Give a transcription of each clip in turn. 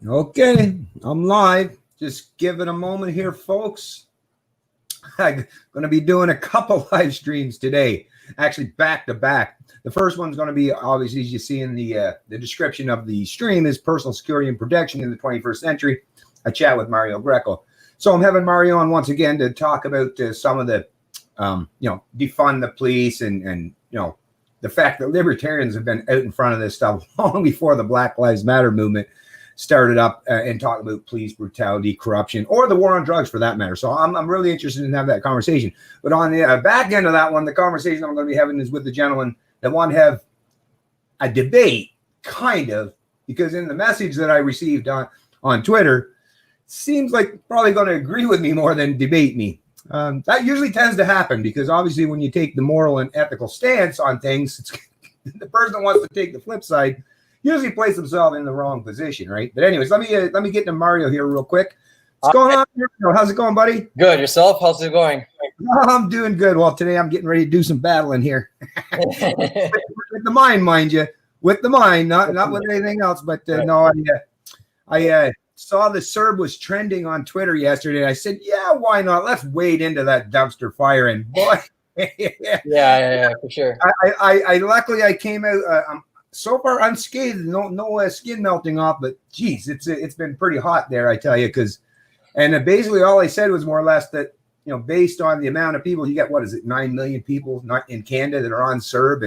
Okay, I'm live. Just give it a moment here, folks. I'm going to be doing a couple live streams today, actually back to back. The first one's going to be, obviously, as you see in the description of the stream, is personal security and protection in the 21st century. I chat with Mario Greco. So I'm having Mario on once again to talk about some of the, defund the police and the fact that libertarians have been out in front of this stuff long before the Black Lives Matter movement started up and talking about police brutality, corruption, or the war on drugs for that matter. So I'm really interested in having that conversation. But on the back end of that one, the conversation I'm going to be having is with the gentleman that want to have a debate, kind of, because in the message that I received on Twitter, seems like probably going to agree with me more than debate me. That usually tends to happen because obviously when you take the moral and ethical stance on things, it's the person that wants to take the flip side usually place themselves in the wrong position, right? But anyways, let me get to Mario here real quick. What's going on? How's it going, buddy? Good. Yourself? How's it going? I'm doing good. Well, today I'm getting ready to do some battling here. with the mind, mind you. With the mind, not with anything else. But no, I saw the Serb was trending on Twitter yesterday. I said, yeah, why not? Let's wade into that dumpster fire. And boy, yeah, for sure. I luckily I came out. I'm so far unscathed, no skin melting off, but geez, it's been pretty hot there, I tell you. And basically all I said was more or less that, based on the amount of people, you got, 9 million people not in Canada that are on Serb,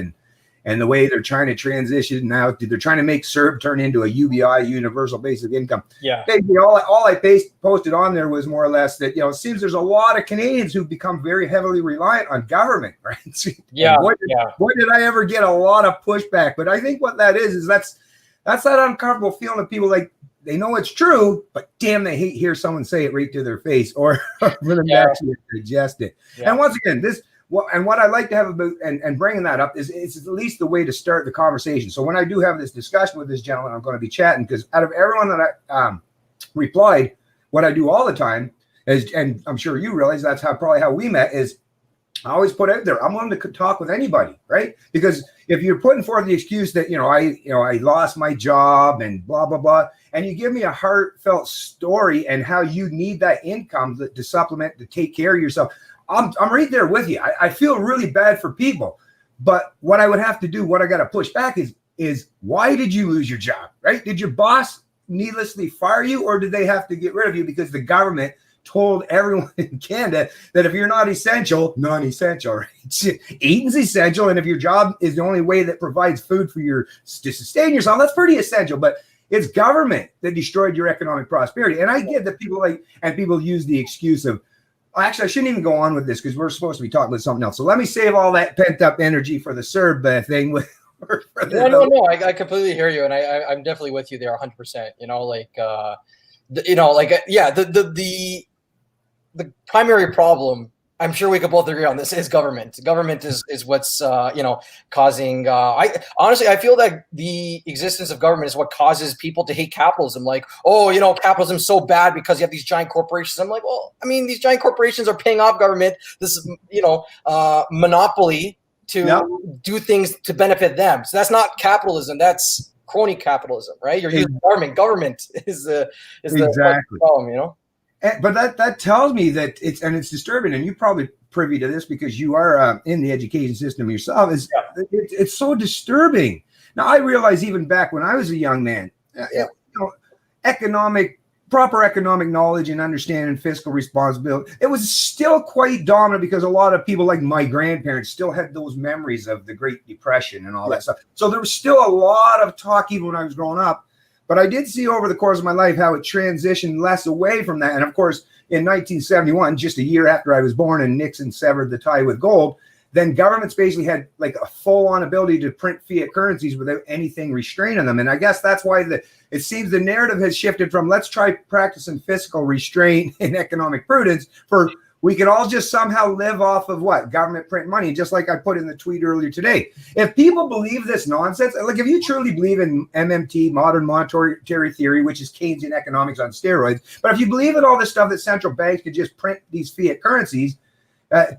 and the way they're trying to transition now, they're trying to make Serb turn into a UBI, universal basic income. Yeah. Basically, all I posted on there was more or less that, it seems there's a lot of Canadians who've become very heavily reliant on government, right? Yeah. Boy, did I ever get a lot of pushback. But I think what that is that's that uncomfortable feeling of people like they know it's true, but damn, they hear someone say it right to their face or for them to actually digest it. Yeah. And once again, what I like to have about and bringing that up is it's at least the way to start the conversation. So when I do have this discussion with this gentleman, I'm going to be chatting because out of everyone that I replied, what I do all the time is, and I'm sure you realize that's probably how we met, is I always put out there, I'm willing to talk with anybody, right? Because if you're putting forth the excuse that, I lost my job and blah, blah, blah, and you give me a heartfelt story and how you need that income to supplement, to take care of yourself, I'm right there with you. I feel really bad for people, but what I would have to do, what I got to push back is why did you lose your job, right? Did your boss needlessly fire you, or did they have to get rid of you because the government told everyone in Canada that if you're not essential, non-essential, right? Eating's essential, and if your job is the only way that provides food for to sustain yourself, that's pretty essential. But it's government that destroyed your economic prosperity. And I get that people use the excuse of, actually, I shouldn't even go on with this because we're supposed to be talking about something else. So let me save all that pent-up energy for the Serb thing. No, I completely hear you, and I'm definitely with you there 100%. The primary problem, I'm sure we could both agree on this, is government. Government is what's causing. I feel that the existence of government is what causes people to hate capitalism. Like, capitalism's so bad because you have these giant corporations. I'm like, well, I mean, these giant corporations are paying off government this monopoly to do things to benefit them. So that's not capitalism. That's crony capitalism, right? You're using government. Government is the problem, But that tells me that it's disturbing, and you're probably privy to this because you are in the education system yourself. It's so disturbing. Now I realize even back when I was a young man, proper economic knowledge and understanding fiscal responsibility, it was still quite dominant because a lot of people like my grandparents still had those memories of the Great Depression and all that stuff. So there was still a lot of talk even when I was growing up. But I did see over the course of my life how it transitioned less away from that. And of course, in 1971, just a year after I was born and Nixon severed the tie with gold, then governments basically had like a full-on ability to print fiat currencies without anything restraining them. And I guess that's why it seems the narrative has shifted from let's try practicing fiscal restraint and economic prudence for we can all just somehow live off of what? Government print money, just like I put in the tweet earlier today. If people believe this nonsense, like if you truly believe in MMT, modern monetary theory, which is Keynesian economics on steroids, but if you believe in all this stuff that central banks could just print these fiat currencies,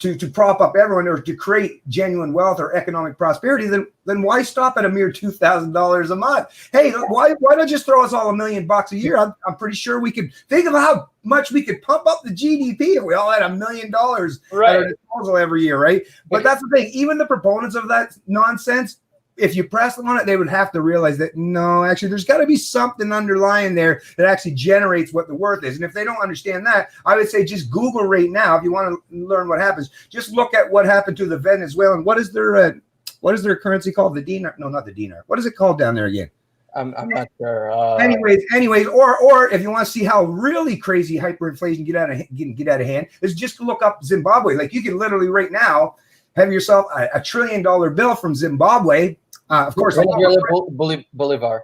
to prop up everyone or to create genuine wealth or economic prosperity, then why stop at a mere $2,000 a month? Hey, why don't just throw us all $1 million a year? I'm pretty sure we could think of how much we could pump up the GDP if we all had $1 million at our disposal every year, right? But that's the thing. Even the proponents of that nonsense, if you press them on it, they would have to realize that, no, actually, there's got to be something underlying there that actually generates what the worth is. And if they don't understand that, I would say just Google right now, if you want to learn what happens, just look at what happened to the Venezuelan. What is their currency called? The dinar? No, not the dinar. What is it called down there again? I'm not sure. Anyways, or if you want to see how really crazy hyperinflation get out of hand, is just to look up Zimbabwe. Like you can literally right now have yourself a $1 trillion bill from Zimbabwe. Of course, Bolivar.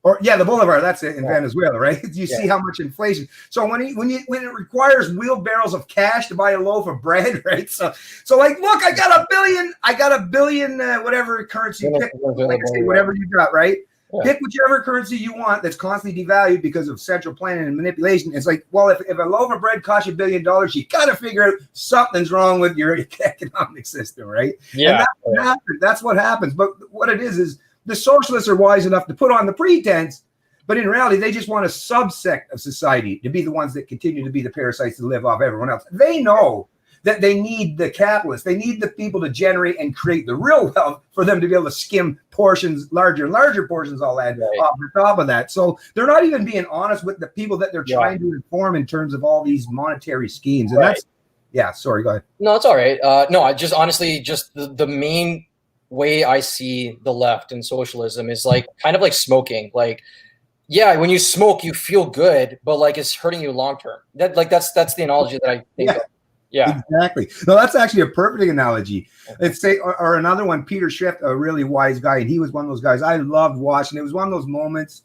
Or the Bolivar, that's it in Venezuela, right? You see how much inflation. So when it requires wheelbarrows of cash to buy a loaf of bread, right? So like, look, I got a billion, whatever currency you pick, like I say, whatever you got, right? Yeah. Pick whichever currency you want that's constantly devalued because of central planning and manipulation. It's like, well, if a loaf of bread costs you $1 billion, you got to figure out something's wrong with your economic system, right? Yeah. And that's what happens. But what it is the socialists are wise enough to put on the pretense, but in reality, they just want a subsect of society to be the ones that continue to be the parasites to live off everyone else. They know that they need the capitalists. They need the people to generate and create the real wealth for them to be able to skim portions, larger and larger portions, all that off the top of that. So they're not even being honest with the people that they're trying to inform in terms of all these monetary schemes. And sorry, go ahead. No, it's all right. No, I just honestly, just the main way I see the left and socialism is like kind of like smoking. Like, when you smoke, you feel good, but like it's hurting you long term. That's the analogy that I think of. Yeah, exactly. No, that's actually a perfect analogy. Let's say, or another one, Peter Schiff, a really wise guy, and he was one of those guys I loved watching. It was one of those moments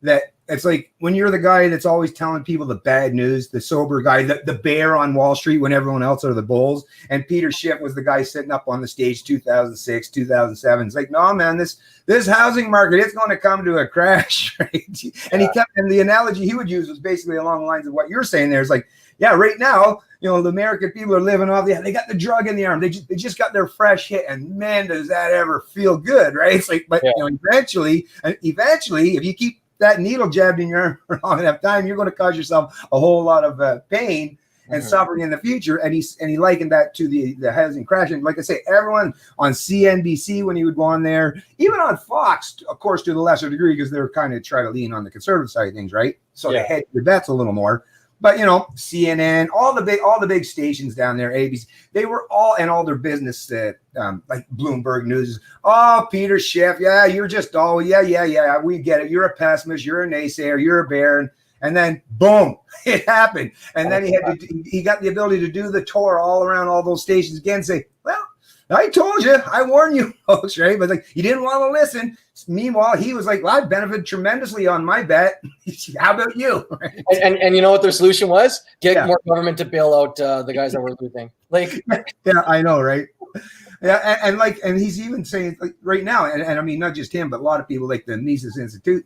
that it's like when you're the guy that's always telling people the bad news, the sober guy, the bear on Wall Street when everyone else are the bulls. And Peter Schiff was the guy sitting up on the stage 2006, 2007. It's like, no, man, this housing market, it's going to come to a crash, right? And and the analogy he would use was basically along the lines of what you're saying there. It's like, right now, the American people are living off. They got the drug in the arm. They just got their fresh hit, and man, does that ever feel good, right? It's like, but eventually, if you keep that needle jabbed in your arm for long enough time, you're going to cause yourself a whole lot of pain and suffering in the future. And he likened that to the housing crash. And like I say, everyone on CNBC when he would go on there, even on Fox, of course, to the lesser degree, because they're kind of trying to lean on the conservative side of things, right? So they hedge their bets a little more. But CNN, all the big stations down there, ABC, they were all, and all their business, like Bloomberg News. Oh, Peter Schiff, you're just we get it. You're a pessimist, you're a naysayer, you're a bear, and then boom, it happened. And then he got the ability to do the tour all around all those stations again, and say, well, I told you, I warned you folks, right? But like, you didn't want to listen. Meanwhile, he was like, well, I benefited tremendously on my bet. How about you? Right? And you know what their solution was? Get more government to bail out the guys that were losing. Like, I know, right? Yeah, and he's even saying like, right now, and I mean, not just him, but a lot of people like the Mises Institute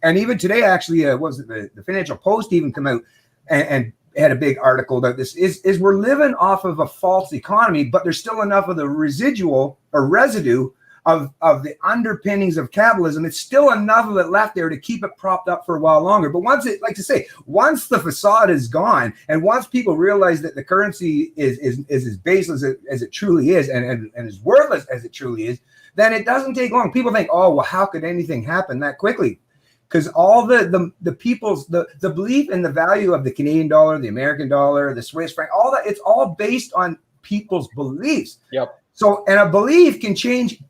and even today, actually, was it the Financial Post even come out and had a big article about this, is we're living off of a false economy, but there's still enough of the residual or residue of the underpinnings of capitalism. It's still enough of it left there to keep it propped up for a while longer. But once the facade is gone, and once people realize that the currency is as baseless as it truly is, and as worthless as it truly is, then it doesn't take long. People think, oh, well, how could anything happen that quickly? Because all the people's the belief in the value of the Canadian dollar, the American dollar, the Swiss franc, all that, it's all based on people's beliefs. Yep. So, and a belief can change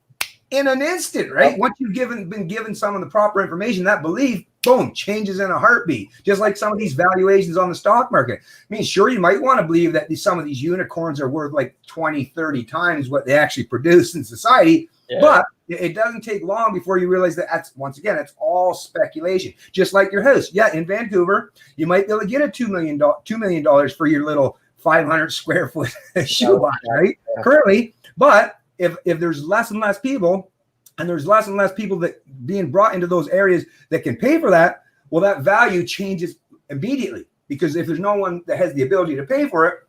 in an instant, right? Yep. Once you've been given some of the proper information, that belief, boom, changes in a heartbeat. Just like some of these valuations on the stock market. I mean, sure, you might want to believe that some of these unicorns are worth like 20, 30 times what they actually produce in society. Yeah. But it doesn't take long before you realize that it's all speculation. Just like your house. Yeah, in Vancouver, you might be able to get a $2 million for your little 500 square foot shoebox, right? Yeah. Currently. But if there's less and less people, and there's less and less people that being brought into those areas that can pay for that, well, that value changes immediately. Because if there's no one that has the ability to pay for it,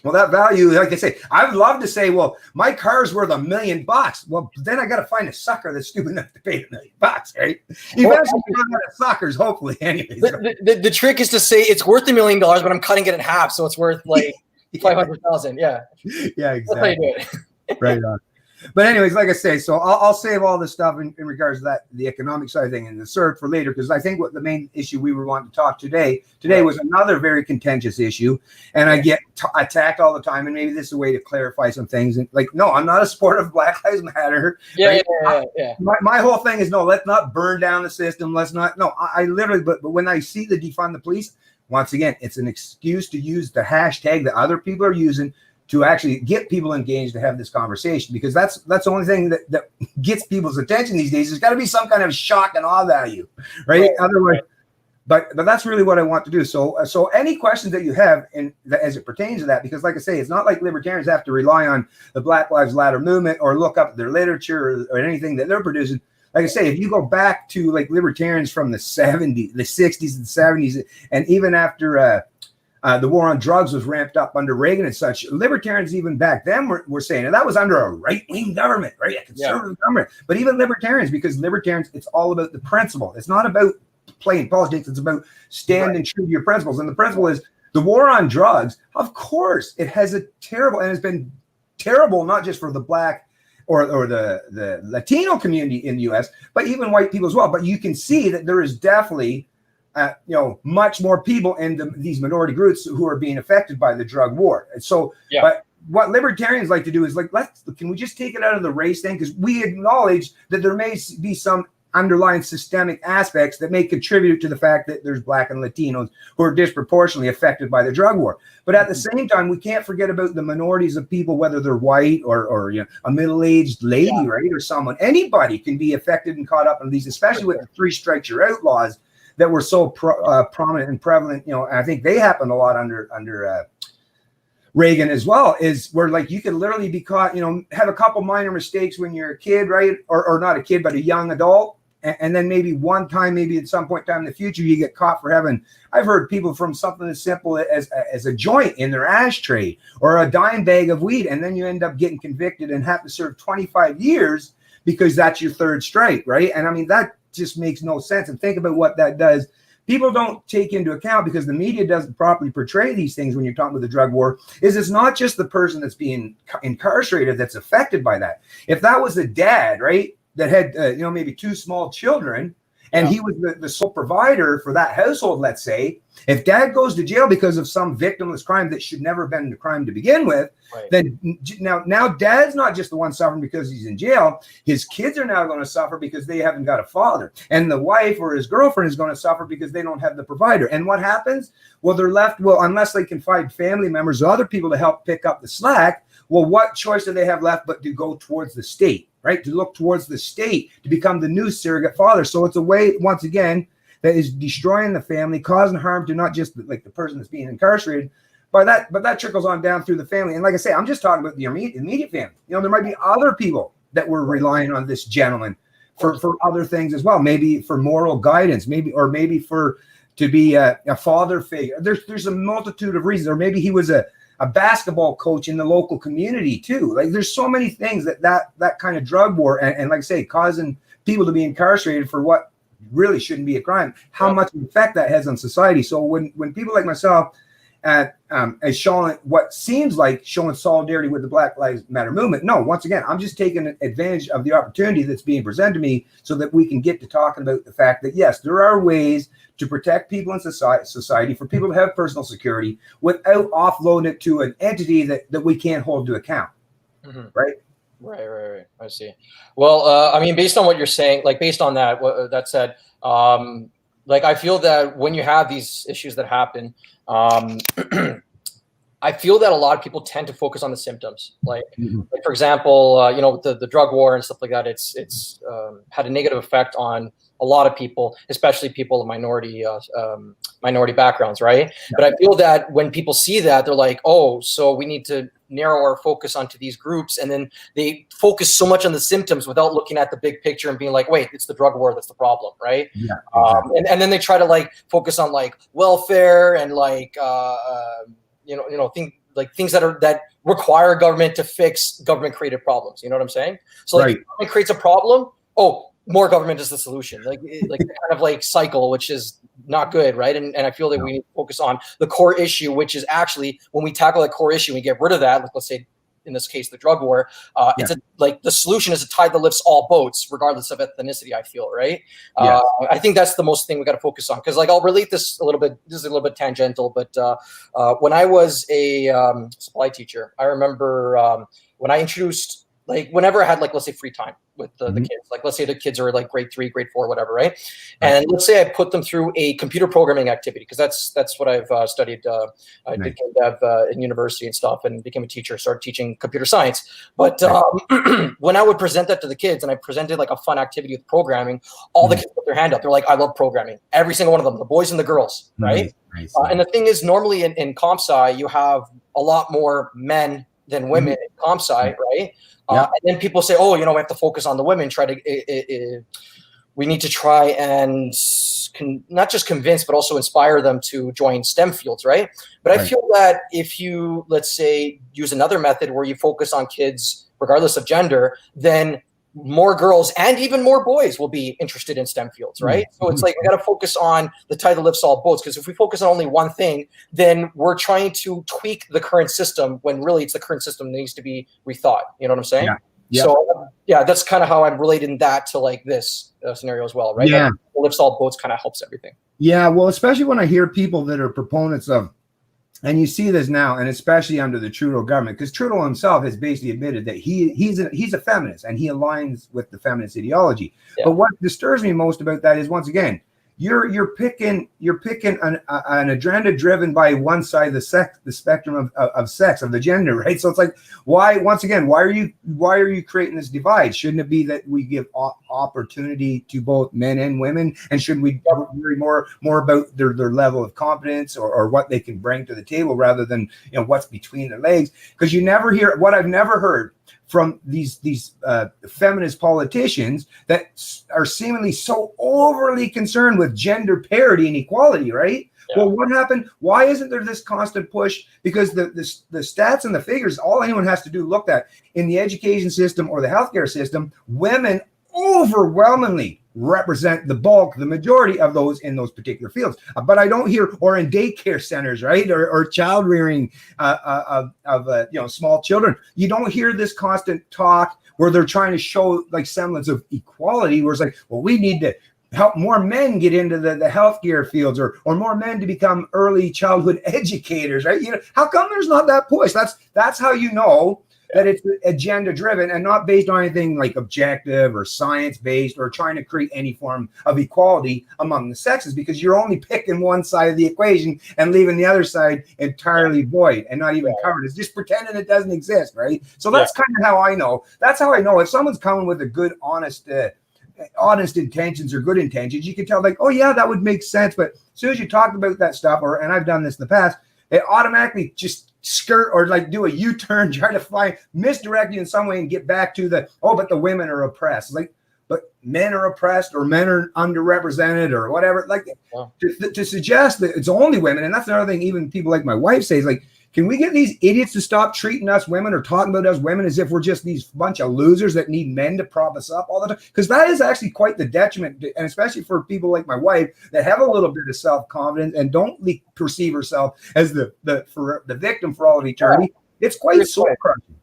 Well, that value, like I say, I would love to say, well, my car's worth $1 million. Well, then I got to find a sucker that's stupid enough to pay $1 million, right? Eventually, run out of suckers, hopefully, anyways. The trick is to say it's worth $1 million, but I'm cutting it in half, so it's worth like 500,000. Yeah, yeah, exactly. That's how you do it. Right on. But anyways, like I say, so I'll save all this stuff in regards to that, the economic side of thing and the CERT for later, because I think what the main issue we were wanting to talk today was another very contentious issue, and I get attacked all the time, and maybe this is a way to clarify some things. And like, no, I'm not a supporter of Black Lives Matter. Yeah, right? yeah. My whole thing is no, let's not burn down the system. Let's not. No, I literally. But when I see the defund the police, once again, it's an excuse to use the hashtag that other people are using to actually get people engaged to have this conversation, because that's the only thing that gets people's attention these days. There's got to be some kind of shock and awe value, right? Otherwise, but that's really what I want to do. So any questions that you have as it pertains to that, because like I say, it's not like libertarians have to rely on the Black Lives Matter movement or look up their literature or anything that they're producing. Like I say, if you go back to like libertarians from the 70s, the 60s and 70s, and even after the war on drugs was ramped up under Reagan and such, libertarians even back then were saying, and that was under a right-wing government, right? A conservative government. But even libertarians, because libertarians, it's all about the principle. It's not about playing politics. It's about standing true to your principles. And the principle is the war on drugs. Of course, it has a terrible, and it's been terrible, not just for the Black or the Latino community in the U.S., but even white people as well. But you can see that there is definitely much more people in these minority groups who are being affected by the drug war. And so, but what libertarians like to do is like, can we just take it out of the race thing? Because we acknowledge that there may be some underlying systemic aspects that may contribute to the fact that there's Black and Latinos who are disproportionately affected by the drug war. But at the same time, we can't forget about the minorities of people, whether they're white or a middle-aged lady, right? Or someone, anybody can be affected and caught up in these, especially with the 3 strikes you're out laws that were so prominent and prevalent. I think they happened a lot under Reagan as well, is where like you can literally be caught, have a couple minor mistakes when you're a kid, right? Or not a kid, but a young adult. And then maybe one time, maybe at some point in time in the future, you get caught for having, I've heard people from something as simple as a joint in their ashtray or a dime bag of weed. And then you end up getting convicted and have to serve 25 years because that's your 3rd strike, right? And I mean, that just makes no sense. And think about what that does. People don't take into account, because the media doesn't properly portray these things when you're talking about the drug war, is it's not just the person that's being incarcerated that's affected by that. If that was a dad, right, that had maybe 2 small children, and he was the sole provider for that household, let's say, if dad goes to jail because of some victimless crime that should never have been a crime to begin with, then now dad's not just the one suffering because he's in jail. His kids are now going to suffer because they haven't got a father. And the wife or his girlfriend is going to suffer because they don't have the provider. And what happens? Well, they're left, unless they can find family members or other people to help pick up the slack, well, what choice do they have left but to go towards the state, right? To look towards the state to become the new surrogate father. So it's a way, once again, that is destroying the family, causing harm to not just like the person that's being incarcerated, but that trickles on down through the family. And like I say, I'm just talking about the immediate family. There might be other people that were relying on this gentleman for other things as well. Maybe for moral guidance, maybe to be a father figure. There's a multitude of reasons. Or maybe he was a basketball coach in the local community too. Like there's so many things that kind of drug war and like I say, causing people to be incarcerated for what really shouldn't be a crime, how much effect that has on society. So when people like myself as showing what seems like showing solidarity with the Black Lives Matter movement, no, once again, I'm just taking advantage of the opportunity that's being presented to me so that we can get to talking about the fact that yes, there are ways to protect people in society, for people to have personal security without offloading it to an entity that we can't hold to account. Right. I see. Well, I mean, based on what you're saying, like based on that, that said, like I feel that when you have these issues that happen, I feel that a lot of people tend to focus on the symptoms. Like for example, the drug war and stuff like that. It's had a negative effect on a lot of people, especially people of minority backgrounds, right? Yeah. But I feel that when people see that, they're like, oh, so we need to narrow our focus onto these groups, and then they focus so much on the symptoms without looking at the big picture and being like, wait, it's the drug war that's the problem, right? Yeah, exactly. And then they try to like focus on like welfare and like think like things that require government to fix government created problems. You know what I'm saying? So like, if government creates a problem, more government is the solution. Like kind of like cycle, which is not good, right? And I feel that we need to focus on the core issue, which is actually when we tackle that core issue, we get rid of that. Like, let's say in this case, the drug war. It's like the solution is a tide that lifts all boats, regardless of ethnicity. I feel, right? I think that's the most thing we got to focus on, because like I'll relate this a little bit. This is a little bit tangential, but when I was a supply teacher, I remember when I introduced, like, whenever I had, like, let's say free time with the kids, like, let's say the kids are like grade 3, grade 4, whatever, right? And let's say I put them through a computer programming activity, because that's what I've studied. I did dev in university and stuff, and became a teacher, started teaching computer science. But when I would present that to the kids, and I presented like a fun activity with programming, all the kids put their hand up. They're like, I love programming. Every single one of them, the boys and the girls, right? And the thing is, normally in comp sci, you have a lot more men than women in comp sci, right? And then people say, oh, you know, we have to focus on the women. We need to try and not just convince, but also inspire them to join STEM fields, right? But I feel that if you, let's say, use another method where you focus on kids regardless of gender, then more girls and even more boys will be interested in STEM fields, right? So it's like we got to focus on the tide that lifts all boats, because if we focus on only one thing, then we're trying to tweak the current system when really it's the current system that needs to be rethought. You know what I'm saying? So that's kind of how I'm relating that to like this scenario as well, right? That lifts all boats kind of helps everything. Yeah, well, especially when I hear people that are proponents of, and you see this now, and especially under the Trudeau government, because Trudeau himself has basically admitted that he's a feminist and he aligns with the feminist ideology. But what disturbs me most about that is, once again, you're picking an agenda driven by one side of the spectrum of sex, of the gender, right? So it's like, why are you creating this divide? Shouldn't it be that we give opportunity to both men and women, and should we worry more about their level of competence or what they can bring to the table, rather than, you know, what's between their legs? Because you never hear, what I've never heard from these feminist politicians that are seemingly so overly concerned with gender parity and equality, right? Well, what happened? Why isn't there this constant push? Because the stats and the figures, all anyone has to do, look at in the education system or the healthcare system, women overwhelmingly represent the bulk, the majority of those in those particular fields. But I don't hear, or in daycare centers, right, or child rearing of small children. You don't hear this constant talk where they're trying to show like semblance of equality, where it's like, well, we need to help more men get into the healthcare fields, or more men to become early childhood educators, right? You know, how come there's not that push? That's how you know that it's agenda driven and not based on anything like objective or science based, or trying to create any form of equality among the sexes, because you're only picking one side of the equation and leaving the other side entirely void and not even covered. It's just pretending it doesn't exist, right? So that's kind of how I know. That's how I know if someone's coming with a good, honest intentions or good intentions. You can tell, like, oh yeah, that would make sense. But as soon as you talk about that stuff, and I've done this in the past, it automatically just skirt or like do a U-turn, try to misdirect you in some way and get back to but the women are oppressed. It's like, but men are oppressed, or men are underrepresented, or whatever. Like to suggest that it's only women, and that's another thing. Even people like my wife says, like, can we get these idiots to stop treating us women, or talking about us women, as if we're just these bunch of losers that need men to prop us up all the time? Because that is actually quite the detriment, and especially for people like my wife that have a little bit of self-confidence and don't perceive herself as the victim for all of eternity. It's quite soul-crushing.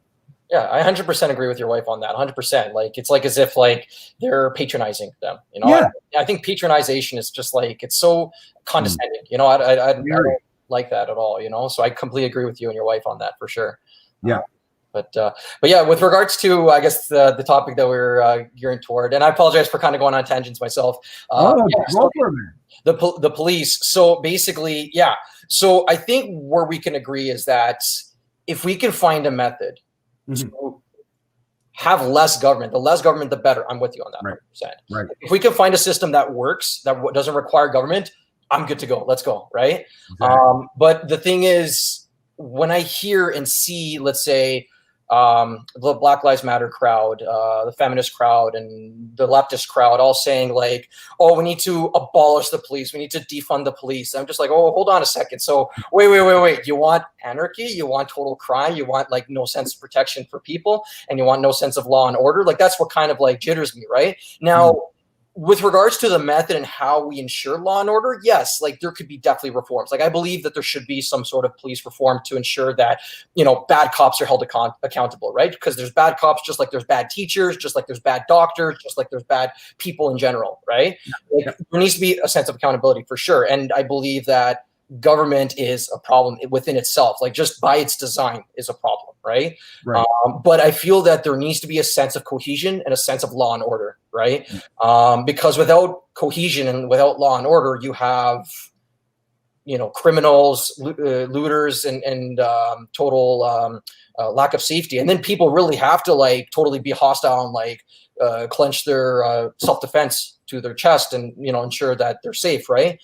Yeah, I 100% agree with your wife on that. 100%. Like, it's like as if like they're patronizing them. You know, I think patronization is just like, it's so condescending. You know, I don't like that at all, you know? So I completely agree with you and your wife on that for sure. But yeah, with regards to, I guess, the topic that we're gearing toward, and I apologize for kind of going on tangents myself. The police. So basically, so I think where we can agree is that if we can find a method to have less government, the less government, the better. I'm with you on that 100%. Right. If we can find a system that works, that doesn't require government, I'm good to go. Let's go. Right. Exactly. But the thing is, when I hear and see, let's say, the Black Lives Matter crowd, the feminist crowd, and the leftist crowd all saying like, oh, we need to abolish the police. We need to defund the police. I'm just like, oh, hold on a second. So wait. You want anarchy? You want total crime? You want like no sense of protection for people? And you want no sense of law and order? Like that's what kind of like jitters me, right? Now, with regards to the method and how we ensure law and order, yes, like there could be definitely reforms. Like I believe that there should be some sort of police reform to ensure that, you know, bad cops are held accountable, right? Because there's bad cops, just like there's bad teachers, just like there's bad doctors, just like there's bad people in general, right? Like, there needs to be a sense of accountability for sure. And I believe that government is a problem within itself, like just by its design is a problem, right? But I feel that there needs to be a sense of cohesion and a sense of law and order, right? Because without cohesion and without law and order, you have, you know, criminals, looters, and total lack of safety. And then people really have to like totally be hostile and like clench their self-defense to their chest and, you know, ensure that they're safe, right?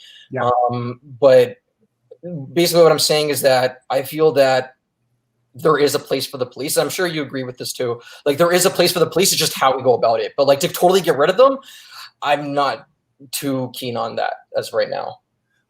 But basically what I'm saying is that I feel that there is a place for the police. I'm sure you agree with this too. Like there is a place for the police. It's just how we go about it. But like to totally get rid of them, I'm not too keen on that as right now.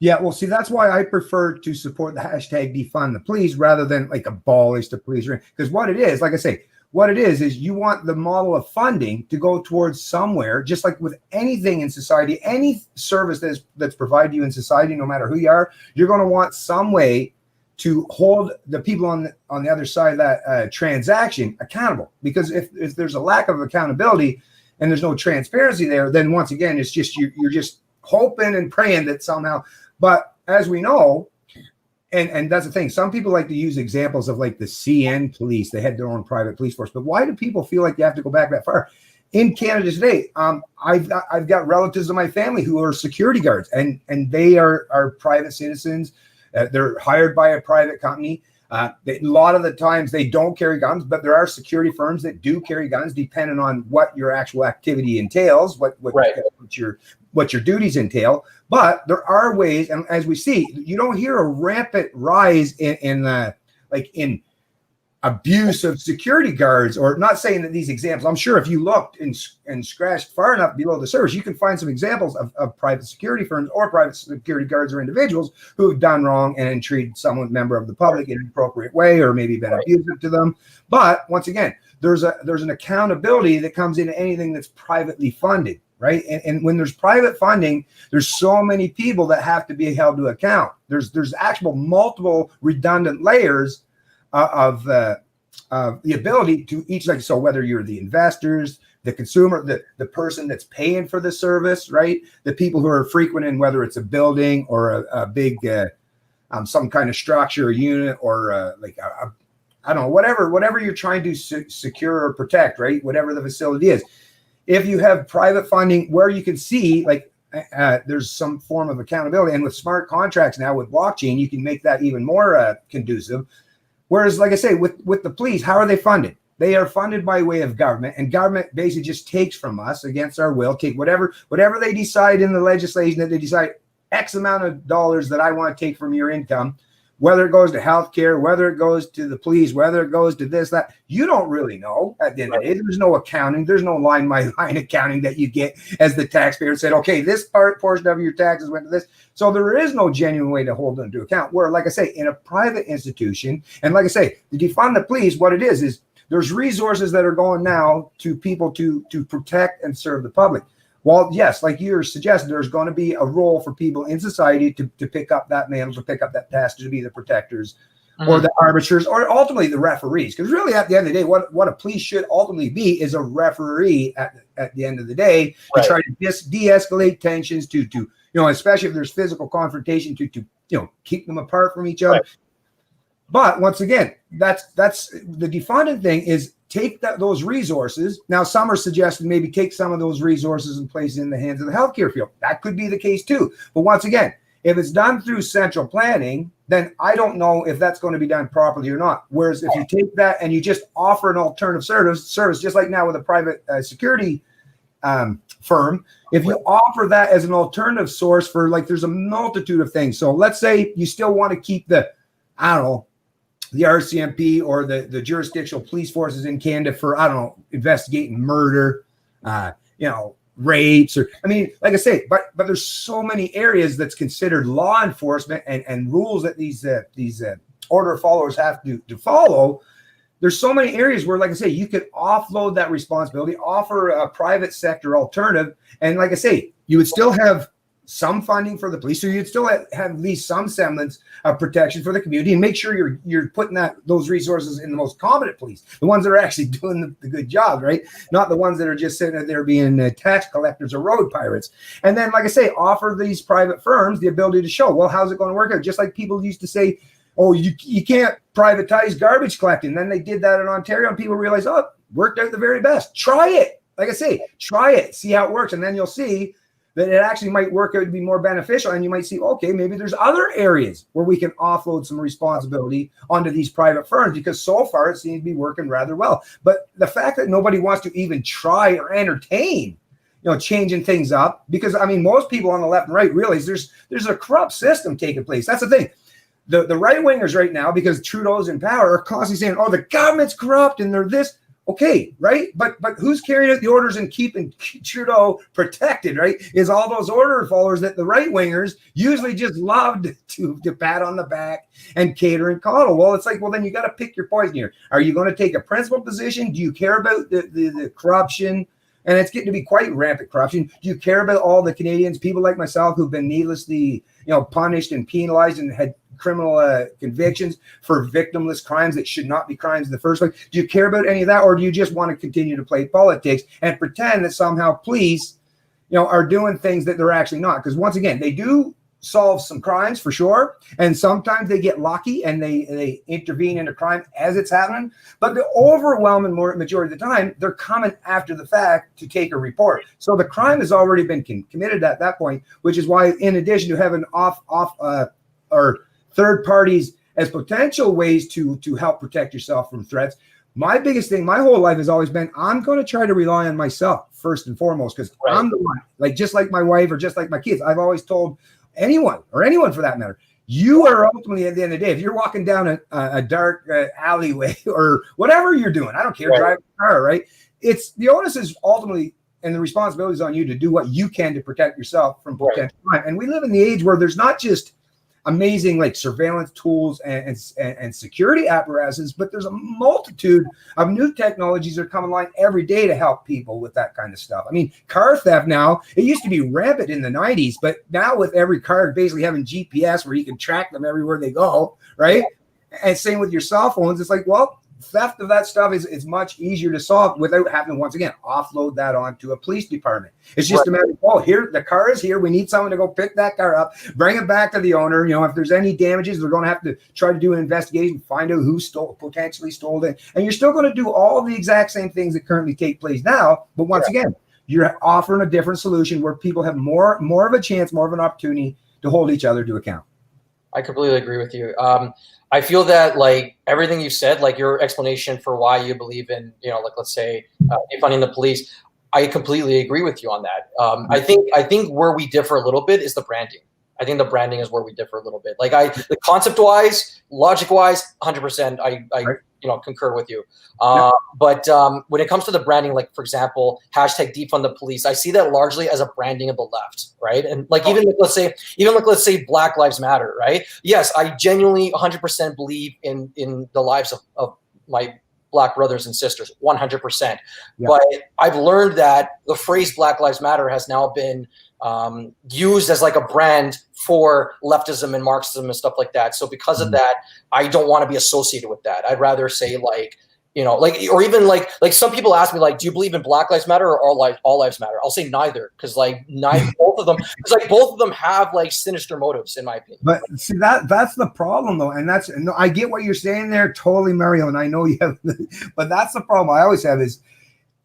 Yeah, well, see, that's why I prefer to support the hashtag defund the police rather than like abolish the police. Because what it is, like I say, what it is you want the model of funding to go towards somewhere, just like with anything in society, any service that's provided you in society, no matter who you are, you're going to want some way to hold the people on the other side of that transaction accountable. Because if there's a lack of accountability and there's no transparency there, then once again, it's just you're just hoping and praying that somehow. But as we know, and that's the thing, some people like to use examples of like the CN police. They had their own private police force. But why do people feel like you have to go back that far? In Canada today, I've got relatives in my family who are security guards, and they are private citizens. They're hired by a private company. A lot of the times they don't carry guns, but there are security firms that do carry guns, depending on what your actual activity entails, what your duties entail. But there are ways, and as we see, you don't hear a rampant rise in abuse of security guards, or not saying that these examples. I'm sure if you looked and scratched far enough below the surface, you can find some examples of private security firms or private security guards or individuals who have done wrong and treated someone member of the public in an appropriate way, or maybe been abusive to them. But once again, there's an accountability that comes into anything that's privately funded, right? And when there's private funding, there's so many people that have to be held to account. There's actual multiple redundant layers of the ability to each, like, so whether you're the investors, the consumer, the person that's paying for the service, right? The people who are frequenting, whether it's a building or a big some kind of structure or unit, or I don't know, whatever you're trying to secure or protect, right? Whatever the facility is. If you have private funding where you can see there's some form of accountability, and with smart contracts now with blockchain, you can make that even more conducive. Whereas, like I say, with the police, how are they funded? They are funded by way of government, and government basically just takes from us against our will, take whatever they decide in the legislation, that they decide X amount of dollars that I want to take from your income, whether it goes to healthcare, whether it goes to the police, whether it goes to this, that, you don't really know at the end of the day. There's no accounting. There's no line by line accounting that you get as the taxpayer said, okay, this portion of your taxes went to this. So there is no genuine way to hold them to account. Where, like I say, in a private institution, and like I say, to defund the police, what it is there's resources that are going now to people to protect and serve the public. Well, yes, like you're suggesting, there's going to be a role for people in society to pick up that mantle, to pick up that task, to be the protectors or the arbiters, or ultimately the referees. Because really, at the end of the day, what a police should ultimately be is a referee at the end of the day, to try to de-escalate tensions, to especially if there's physical confrontation, to keep them apart from each other. Right. But once again, that's the defunding thing, is take those resources. Now, some are suggesting maybe take some of those resources and place it in the hands of the healthcare field. That could be the case too. But once again, if it's done through central planning, then I don't know if that's going to be done properly or not. Whereas if you take that and you just offer an alternative service, just like now with a private security firm, if you offer that as an alternative source for, like, there's a multitude of things. So let's say you still want to keep the the RCMP or the jurisdictional police forces in Canada for, I don't know, investigating murder, rapes, or, I mean, like I say, but there's so many areas that's considered law enforcement and rules that these order followers have to follow. There's so many areas where, like I say, you could offload that responsibility, offer a private sector alternative. And like I say, you would still have some funding for the police, so you'd still have at least some semblance of protection for the community, and make sure you're putting those resources in the most competent police, the ones that are actually doing the good job, right? Not the ones that are just sitting there being tax collectors or road pirates. And then, like I say, offer these private firms the ability to show, well, how's it going to work out? Just like people used to say, oh, you can't privatize garbage collecting. Then they did that in Ontario, and people realized, oh, it worked out the very best. Try it. Like I say, try it, see how it works. And then you'll see that it actually might work out to be more beneficial. And you might see, okay, maybe there's other areas where we can offload some responsibility onto these private firms, because so far it seems to be working rather well. But the fact that nobody wants to even try or entertain, changing things up, because I mean, most people on the left and right realize there's a corrupt system taking place. That's the thing. The right wingers right now, because Trudeau's in power, are constantly saying, oh, the government's corrupt and they're this. Okay, right? But who's carrying out the orders and keeping Trudeau protected, right? Is all those order followers that the right wingers usually just loved to pat on the back and cater and coddle. Well, it's like, well, then you got to pick your poison here. Are you going to take a principled position? Do you care about the corruption? And it's getting to be quite rampant corruption. Do you care about all the Canadians, people like myself, who've been needlessly, punished and penalized and had criminal convictions for victimless crimes that should not be crimes in the first place? Do you care about any of that, or do you just want to continue to play politics and pretend that somehow police, are doing things that they're actually not? Because once again, they do solve some crimes for sure, and sometimes they get lucky and they intervene in a crime as it's happening. But the overwhelming majority of the time, they're coming after the fact to take a report. So the crime has already been committed at that point, which is why, in addition to having or third parties as potential ways to help protect yourself from threats, my biggest thing my whole life has always been, I'm going to try to rely on myself first and foremost, because I'm the one, like just like my wife or just like my kids, I've always told anyone for that matter, you are ultimately, at the end of the day, if you're walking down a dark alleyway or whatever you're doing, I don't care, drive a car, right? It's the onus is ultimately, and the responsibility is on you to do what you can to protect yourself from potential crime. And we live in the age where there's not just amazing like surveillance tools and security apparatuses, but there's a multitude of new technologies that are coming along every day to help people with that kind of stuff. I mean, car theft now, it used to be rampant in the 90s, but now with every car basically having GPS where you can track them everywhere they go, right? And same with your cell phones. It's like, well, theft of that stuff is much easier to solve without having to, once again, offload that onto a police department. It's just a matter of, oh, here, the car is here. We need someone to go pick that car up, bring it back to the owner. If there's any damages, they're going to have to try to do an investigation, find out who potentially stole it. And you're still going to do all the exact same things that currently take place now. But once again, you're offering a different solution where people have more of a chance, more of an opportunity to hold each other to account. I completely agree with you. I feel that like everything you said, like your explanation for why you believe in, like let's say defunding the police, I completely agree with you on that. I think where we differ a little bit is the branding. I think the branding is where we differ a little bit. Like the concept wise, logic wise, 100%, I concur with you. But when it comes to the branding, like for example, hashtag defund the police, I see that largely as a branding of the left, right? And like even let's say Black Lives Matter, right? Yes, I genuinely 100% believe in the lives of my Black brothers and sisters, 100%. Yeah. But I've learned that the phrase Black Lives Matter has now been used as like a brand for leftism and Marxism and stuff like that. So because of that, I don't want to be associated with that. I'd rather say like, or even like some people ask me like, do you believe in Black Lives Matter or all lives matter? I'll say neither, because like both of them have like sinister motives in my opinion. But see that's the problem though, and I get what you're saying there, totally, Mario, and I know you have, but that's the problem I always have is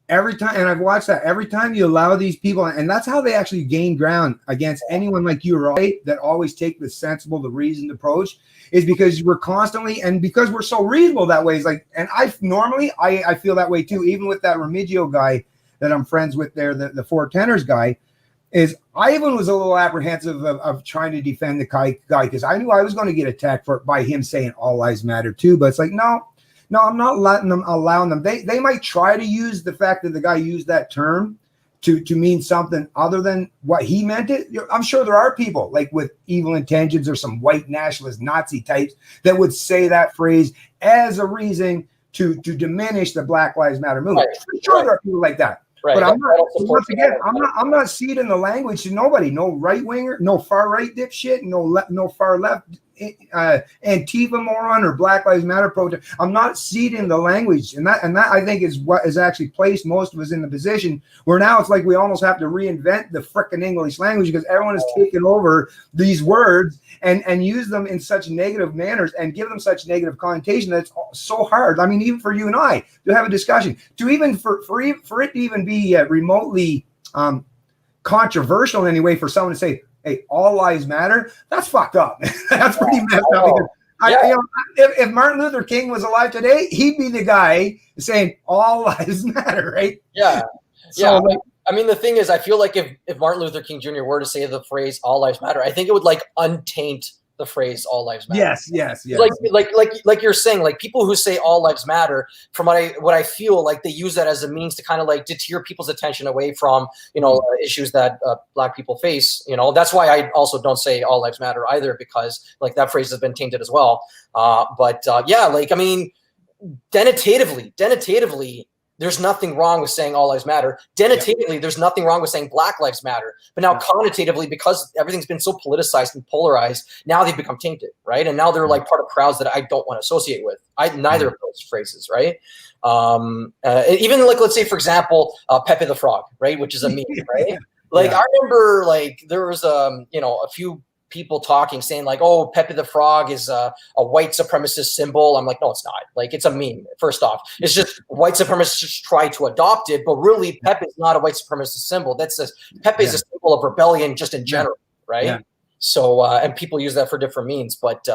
every time, and I've watched that, every time you allow these people, and that's how they actually gain ground against anyone like you, right, that always take the sensible, the reasoned approach, is because we're constantly, and because we're so reasonable that way, is like, and I feel that way too, even with that Remigio guy that I'm friends with there, the Four Tenors guy. is I even was a little apprehensive of trying to defend the guy because I knew I was going to get attacked by him saying all lives matter too. But it's like, no, I'm not allowing them. They might try to use the fact that the guy used that term to mean something other than what he meant it. I'm sure there are people like with evil intentions or some white nationalist Nazi types that would say that phrase as a reason to diminish the Black Lives Matter movement. Right. Sure, there are people like that. Right. But once again, I'm not ceding the language to nobody. No right winger, no far right dipshit, no far left Antifa moron or Black Lives Matter protest. I'm not ceding the language, and that I think is what has actually placed most of us in the position where now it's like we almost have to reinvent the frickin' English language because everyone has taken over these words and use them in such negative manners and give them such negative connotation that it's so hard. I mean, even for you and I to have a discussion, to even for it to even be remotely controversial in any way for someone to say, hey, all lives matter. That's fucked up. That's pretty messed up. Because if Martin Luther King was alive today, he'd be the guy saying all lives matter, right? Yeah. So, yeah. I mean, the thing is, I feel like if Martin Luther King Jr. were to say the phrase all lives matter, I think it would like untaint the phrase all lives matter. Yes. Like you're saying, like people who say all lives matter, from what I feel like they use that as a means to kind of like deter people's attention away from, issues that Black people face. That's why I also don't say all lives matter either, because like that phrase has been tainted as well. Like, I mean, denotatively, there's nothing wrong with saying all lives matter. Denotatively, there's nothing wrong with saying Black lives matter. But now connotatively, because everything's been so politicized and polarized, now they've become tainted, right? And now they're like part of crowds that I don't want to associate with. Neither of those phrases, right? Even like, let's say, for example, Pepe the Frog, right? Which is a meme, right? Like I remember like there was, a few people talking saying like, oh, Pepe the Frog is a white supremacist symbol. I'm like, no, it's not. Like, it's a meme. First off, it's just white supremacists try to adopt it, but really Pepe is not a white supremacist symbol. Pepe is a symbol of rebellion just in general, right? Yeah. So, and people use that for different means, but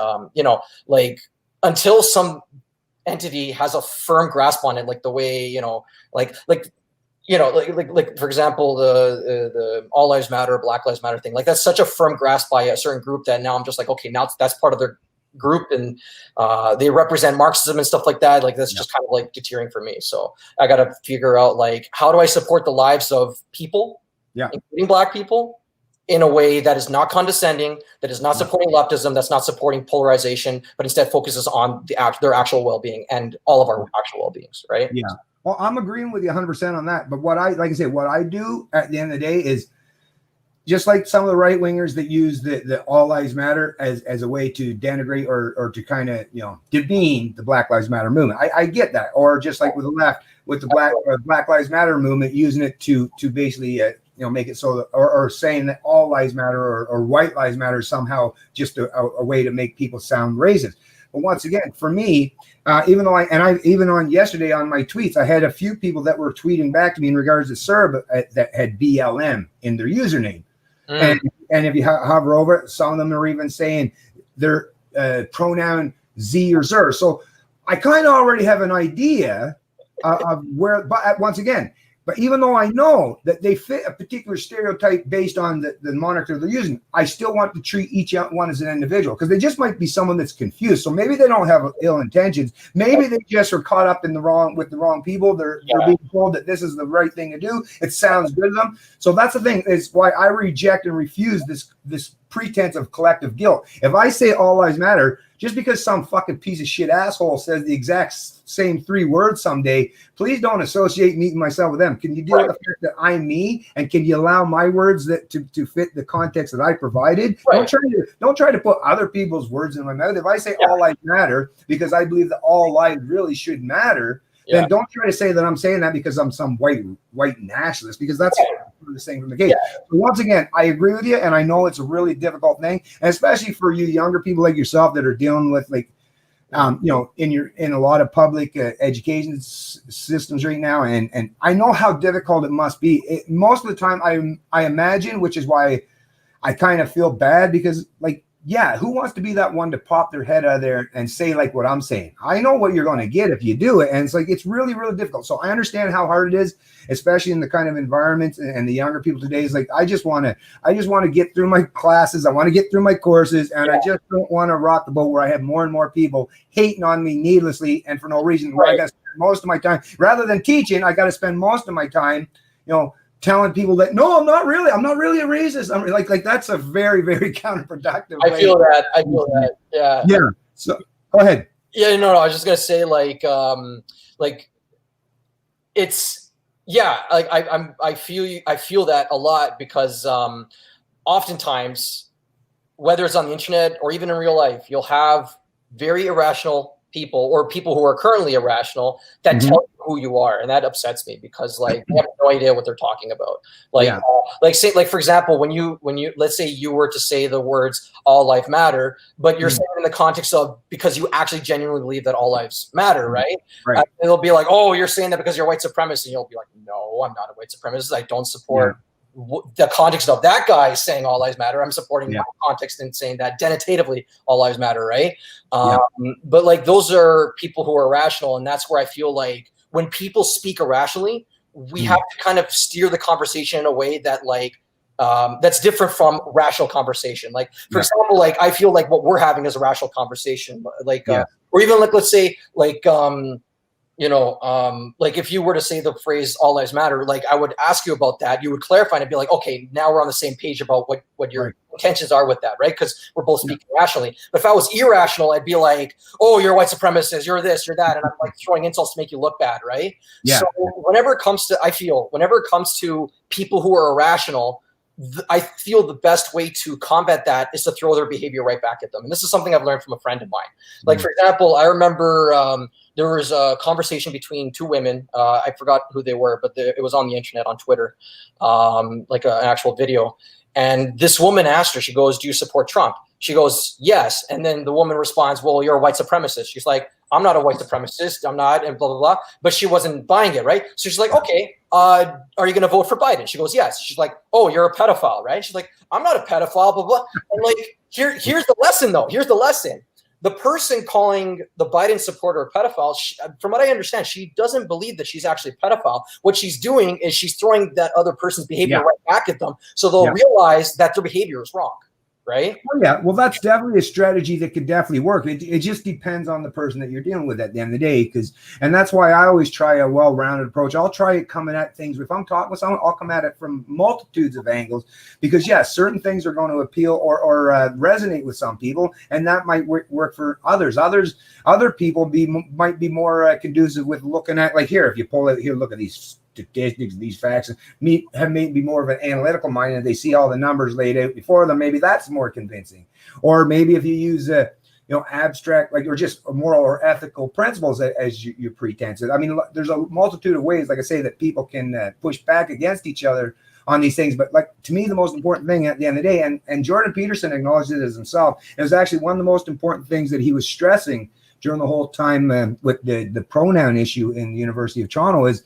like until some entity has a firm grasp on it, like the way, like for example, the All Lives Matter, Black Lives Matter thing, like that's such a firm grasp by a certain group that now I'm just like, okay, now that's part of their group and they represent Marxism and stuff like that. Like that's just kind of like deterring for me. So I got to figure out like, how do I support the lives of people, including Black people, in a way that is not condescending, that is not supporting leftism, that's not supporting polarization, but instead focuses on their actual well-being and all of our actual well-beings, right? Yeah. Well, I'm agreeing with you 100% on that. But what I do at the end of the day is just like some of the right wingers that use the all lives matter as a way to denigrate or to kind of, demean the Black Lives Matter movement. I get that. Or just like with the left, with the Black Lives Matter movement, using it to basically, make it so that, or saying that all lives matter or white lives matter is somehow just a way to make people sound racist. But once again, for me, even on yesterday on my tweets, I had a few people that were tweeting back to me in regards to Serb that had BLM in their username. And if you hover over it, some of them are even saying their pronoun Z or Zer. So I kind of already have an idea of where, but once again, but even though I know that they fit a particular stereotype based on the moniker they're using, I still want to treat each one as an individual because they just might be someone that's confused. So maybe they don't have ill intentions. Maybe they just are caught up with the wrong people. They're being told that this is the right thing to do. It sounds good to them. So that's the thing is why I reject and refuse this pretense of collective guilt. If I say all lives matter, just because some fucking piece of shit asshole says the exact same 3 words someday, please don't associate me and myself with them. Can you deal with the fact that I'm me, and can you allow my words to fit the context that I provided? Right. Don't try to put other people's words in my mouth. If I say all lives matter because I believe that all lives really should matter, then don't try to say that I'm saying that because I'm some white nationalist, because that's the same from the case. So once again, I agree with you, and I know it's a really difficult thing, and especially for you younger people like yourself that are dealing with like, in a lot of public education systems right now, and I know how difficult it must be. Most of the time, I imagine, which is why I kind of feel bad, because like yeah, who wants to be that one to pop their head out of there and say like what I'm saying? I know what you're going to get if you do it. And it's like, it's really, really difficult. So I understand how hard it is, especially in the kind of environment and the younger people today. Is like, I just want to get through my classes. I want to get through my courses. And I just don't want to rock the boat where I have more and more people hating on me needlessly and for no reason. Where I got to spend most of my time, rather than teaching, I got to spend most of my time, telling people that no, I'm not really a racist. I'm like that's a very, very counterproductive. I feel that. Yeah. Yeah. So go ahead. Yeah. No. I was just gonna say it's I feel that a lot because oftentimes, whether it's on the internet or even in real life, you'll have very irrational people or people who are currently irrational that tell you who you are, and that upsets me because they have no idea what they're talking about. For example, when you let's say you were to say the words "all life matter," but you're saying in the context of because you actually genuinely believe that all lives matter, right? It'll be like, oh, you're saying that because you're white supremacist, and you'll be like, no, I'm not a white supremacist. I don't support. The context of that guy is saying all lives matter. I'm supporting my context and saying that denotatively all lives matter, right? But those are people who are rational, and that's where I feel like when people speak irrationally, we have to kind of steer the conversation in a way that that's different from rational conversation. For example, I feel like what we're having is a rational conversation, or even let's say if you were to say the phrase "all lives matter," I would ask you about that. You would clarify and be like, okay, now we're on the same page about what your intentions are with that, right? Because we're both speaking rationally. But if I was irrational, I'd be like, oh, you're a white supremacist, you're this, you're that, and I'm throwing insults to make you look bad, right? Yeah. So whenever it comes to people who are irrational, I feel the best way to combat that is to throw their behavior right back at them. And this is something I've learned from a friend of mine. For example, I remember there was a conversation between two women. I forgot who they were, but it was on the internet, on Twitter, an actual video. And this woman asked her, she goes, do you support Trump? She goes, yes. And then the woman responds, well, you're a white supremacist. She's like, I'm not a white supremacist. I'm not, and blah, blah, blah. But she wasn't buying it, right? So she's like, okay, are you going to vote for Biden? She goes, yes. She's like, oh, you're a pedophile, right? She's like, I'm not a pedophile, blah, blah. And here's the lesson, though. Here's the lesson. The person calling the Biden supporter a pedophile, from what I understand, she doesn't believe that she's actually a pedophile. What she's doing is she's throwing that other person's behavior right back at them, so they'll realize that their behavior is wrong. Right? Well, that's definitely a strategy that could definitely work. It just depends on the person that you're dealing with at the end of the day. And that's why I always try a well-rounded approach. I'll try coming at things. If I'm talking with someone, I'll come at it from multitudes of angles because, yes, certain things are going to appeal or resonate with some people, and that might work for others. Other people might be more conducive with looking at, here, if you pull it here, look at these statistics, these facts, have maybe more of an analytical mind and they see all the numbers laid out before them. Maybe that's more convincing. Or maybe if you use abstract, or just moral or ethical principles as your pretenses. I mean, there's a multitude of ways, like I say, that people can push back against each other on these things. But to me, the most important thing at the end of the day, and Jordan Peterson acknowledged it as himself, it was actually one of the most important things that he was stressing during the whole time with the pronoun issue in the University of Toronto is,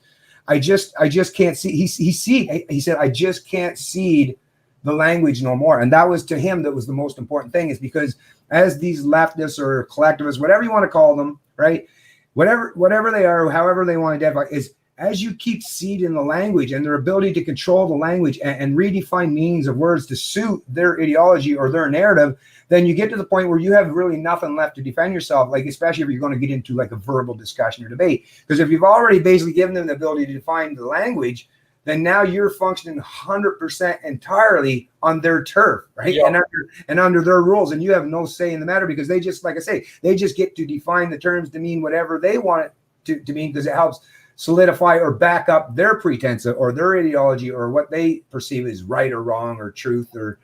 I just can't see. He said, I just can't cede the language no more. And that was, to him, that was the most important thing, is because as these leftists or collectivists, whatever you want to call them, right? Whatever they are, however they want to identify, is as you keep ceding the language and their ability to control the language and redefine meanings of words to suit their ideology or their narrative, then you get to the point where you have really nothing left to defend yourself, especially if you're going to get into a verbal discussion or debate. Because if you've already basically given them the ability to define the language, then now you're functioning 100% entirely on their turf, right? Yeah. And under their rules, and you have no say in the matter, because they just, like I say, they just get to define the terms to mean whatever they want it to mean, because it helps solidify or back up their pretense or their ideology or what they perceive as right or wrong or truth or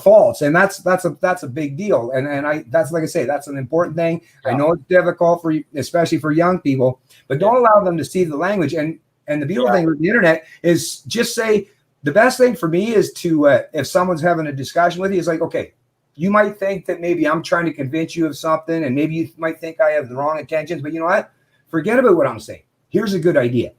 false. And that's a big deal. And that's, like I say, that's an important thing. Yeah. I know it's difficult for you, especially for young people, but don't allow them to see the language. And the beautiful thing with the internet is just say, the best thing for me is to, if someone's having a discussion with you, it's like, okay, you might think that maybe I'm trying to convince you of something, and maybe you might think I have the wrong intentions, but you know what? Forget about what I'm saying. Here's a good idea.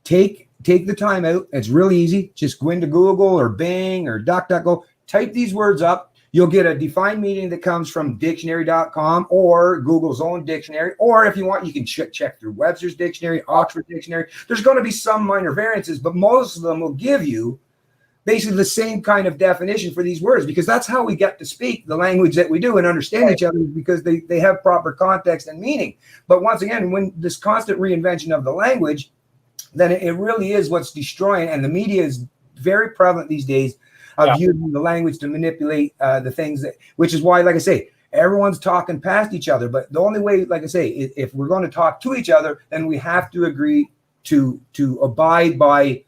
Take the time out. It's really easy. Just go into Google or Bing or DuckDuckGo. Type these words up. you'll get a defined meaning that comes from dictionary.com or Google's own dictionary. Or if you want, you can check through Webster's dictionary, Oxford dictionary. There's going to be some minor variances, but most of them will give you basically the same kind of definition for these words, because that's how we get to speak the language that we do and understand each other, because they have proper context and meaning. But once again, when this constant reinvention of the language, then it really is what's destroying. And the media is very prevalent these days of using the language to manipulate the things that, which is why, like I say, everyone's talking past each other. But the only way, like I say, if we're going to talk to each other, then we have to agree to abide by,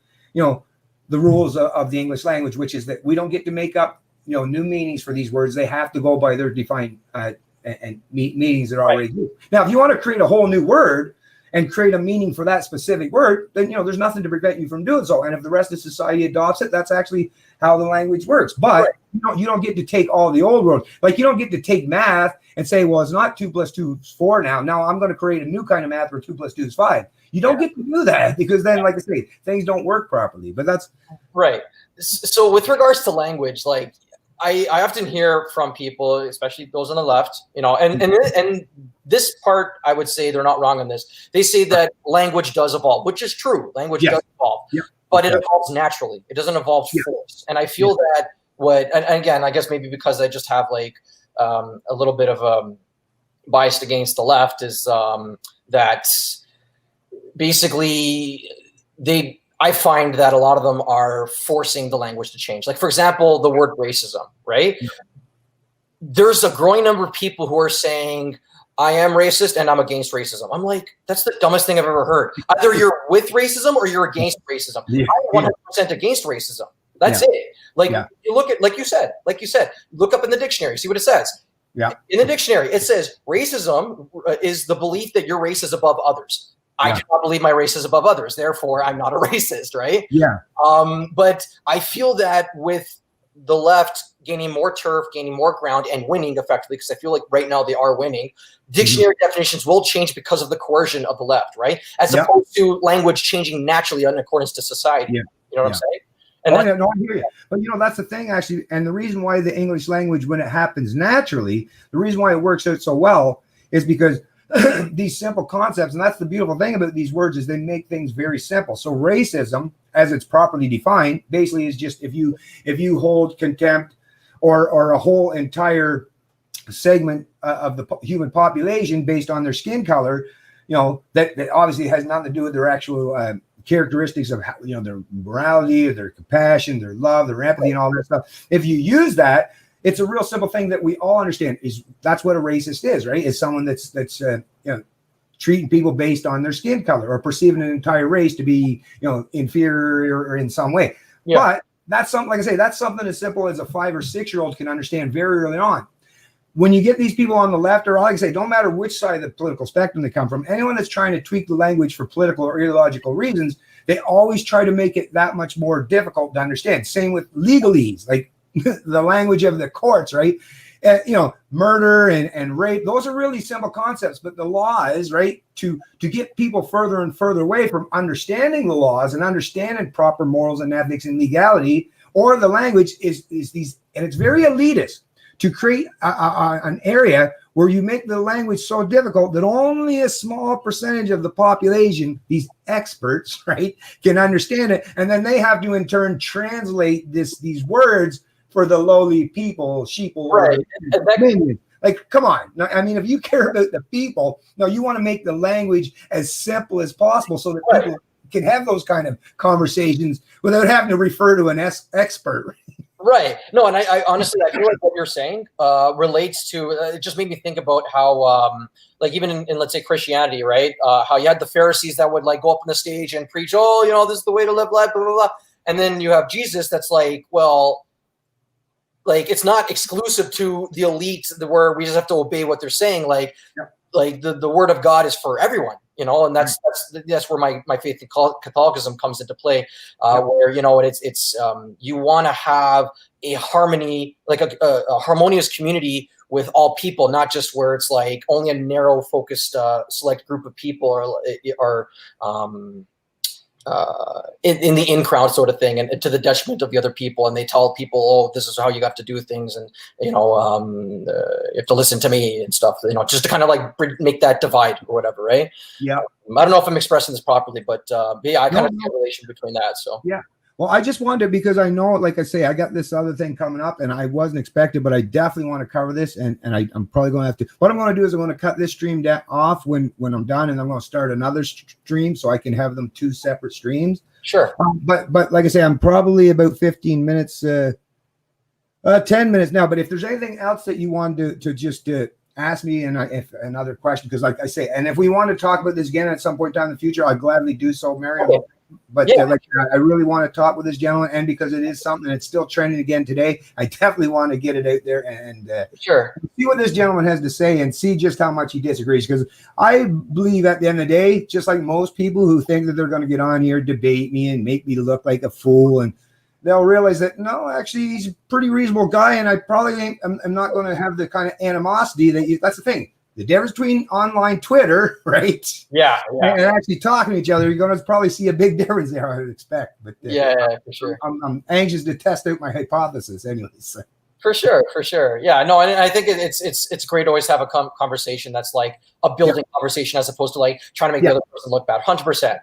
the rules of the English language, which is that we don't get to make up, new meanings for these words. They have to go by their defined and meanings that are already used. Now, if you want to create a whole new word and create a meaning for that specific word, then, there's nothing to prevent you from doing so. And if the rest of society adopts it, that's actually how the language works. But you don't get to take all the old words. Like, you don't get to take math and say, well, it's not 2 + 2 is 4 now. Now I'm going to create a new kind of math where 2 + 2 is 5. You don't get to do that, because then, like I say, things don't work properly. But that's right. So with regards to language, like I often hear from people, especially those on the left, and this part, I would say they're not wrong on this. They say that language does evolve, which is true. Language does evolve, but it evolves naturally. It doesn't evolve forced. And I feel that and again, I guess maybe because I just have like a little bit of bias against the left, is that basically I find that a lot of them are forcing the language to change. Like, for example, the word racism, right? There's a growing number of people who are saying, I am racist and I'm against racism. I'm like, that's the dumbest thing I've ever heard. Either you're with racism or you're against racism. I'm 100% against racism. That's it. Like, you look at, like you said, look up in the dictionary, see what it says. Yeah. In the dictionary, it says racism is the belief that your race is above others. I do not believe my race is above others. Therefore, I'm not a racist, right? Yeah. But I feel that with the left gaining more turf, gaining more ground, and winning effectively, because I feel like right now they are winning, dictionary definitions will change because of the coercion of the left, right? As opposed to language changing naturally in accordance to society. You know what I'm saying? And I hear you. But that's the thing, actually, and the reason why the English language, when it happens naturally, the reason why it works out so well is because these simple concepts, and that's the beautiful thing about these words, is they make things very simple. So racism, as it's properly defined, basically is just if you hold contempt or a whole entire segment of the human population based on their skin color, that obviously has nothing to do with their actual characteristics of their morality or their compassion, their love, their empathy, and all that stuff. If you use that, it's a real simple thing that we all understand. That's what a racist is, right? Is someone that's treating people based on their skin color or perceiving an entire race to be inferior or in some way. But that's something, like I say, that's something as simple as a 5 or 6 year old can understand very early on. When you get these people on the left, or like I say, don't matter which side of the political spectrum they come from, anyone that's trying to tweak the language for political or ideological reasons, they always try to make it that much more difficult to understand. Same with legalese, like the language of the courts, right? Murder and rape, those are really simple concepts, but the law is, right, to get people further and further away from understanding the laws and understanding proper morals and ethics and legality, or the language is these, and it's very elitist, to create an area where you make the language so difficult that only a small percentage of the population, these experts, right, can understand it. And then they have to in turn translate these words for the lowly people, sheeple. Right. Like, come on. I mean, if you care about the people, you want to make the language as simple as possible so that people can have those kind of conversations without having to refer to an expert. Right. No, and I honestly, I feel like what you're saying relates to, it just made me think about how, like even in let's say Christianity, right? How you had the Pharisees that would like go up on the stage and preach, this is the way to live life, blah, blah, blah. And then you have Jesus that's like, well, like it's not exclusive to the elite where we just have to obey what they're saying. Like the word of God is for everyone, and that's where my faith in Catholicism comes into play, where, it's you want to have a harmony, like a harmonious community with all people, not just where it's like only a narrow focused select group of people or in the in crowd sort of thing, and to the detriment of the other people. And they tell people, "Oh, this is how you have to do things," and you have to listen to me and stuff. Just to kind of like make that divide or whatever, right? Yeah. I don't know if I'm expressing this properly, but yeah, I kind of see a relation between that. So yeah. Well, I just wanted, because I know, like I say, I got this other thing coming up, and I wasn't expected, but I definitely want to cover this, and I'm probably going to have to. What I'm going to do is I'm going to cut this stream off when I'm done, and I'm going to start another stream so I can have them 2 separate streams. Sure. But like I say, I'm probably about 15 minutes, 10 minutes now. But if there's anything else that you wanted to just ask me, and if another question, because like I say, and if we want to talk about this again at some point in time in the future, I'll gladly do so, Mario. Okay. But yeah. I really want to talk with this gentleman, and because it is something that's still trending again today, I definitely want to get it out there and sure, see what this gentleman has to say and see just how much he disagrees. Because I believe at the end of the day, just like most people who think that they're going to get on here, debate me, and make me look like a fool, and they'll realize that no, actually, he's a pretty reasonable guy, and I probably I'm not going to have the kind of animosity that's the thing. The difference between online Twitter, right? Yeah. And actually talking to each other, you're going to probably see a big difference there, I would expect. But yeah, for sure. I'm anxious to test out my hypothesis, anyways. So. For sure. Yeah, no, and I think it's great to always have a conversation that's like a building conversation as opposed to like trying to make the other person look bad. 100%.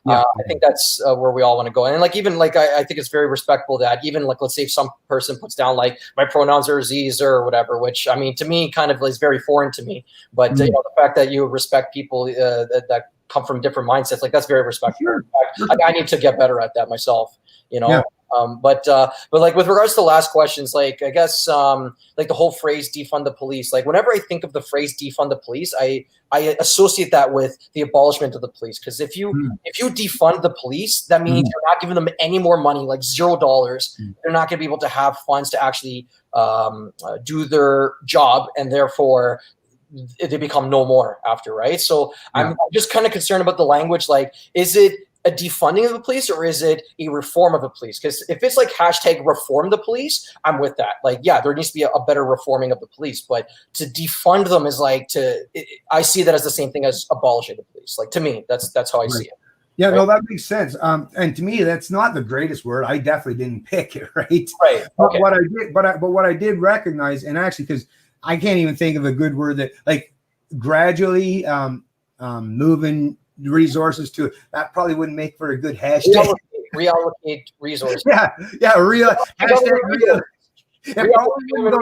I think that's where we all want to go. And like even like I think it's very respectful that even like let's say if some person puts down like my pronouns are Z's or whatever, which I mean to me kind of is very foreign to me. But the fact that you respect people that come from different mindsets, like that's very respectful. Sure. I need to get better at that myself. But like with regards to the last questions, like I guess like the whole phrase defund the police, like whenever I think of the phrase defund the police, I associate that with the abolishment of the police. Because if you defund the police, that means you're not giving them any more money, like $0. They're not going to be able to have funds to actually do their job, and therefore they become no more after, right? So I'm just kind of concerned about the language. Like, is it a defunding of the police or is it a reform of the police? Because if it's like hashtag reform the police, I'm with that. Like, yeah, there needs to be a better reforming of the police, but to defund them is like I see that as the same thing as abolishing the police. Like to me, that's how I see it. Yeah, right? No, that makes sense. And to me, that's not the greatest word. I definitely didn't pick it, right? Right. But what I did, but what I did recognize, and actually, because I can't even think of a good word that like gradually moving resources to that probably wouldn't make for a good hashtag. Reallocate resources. Real.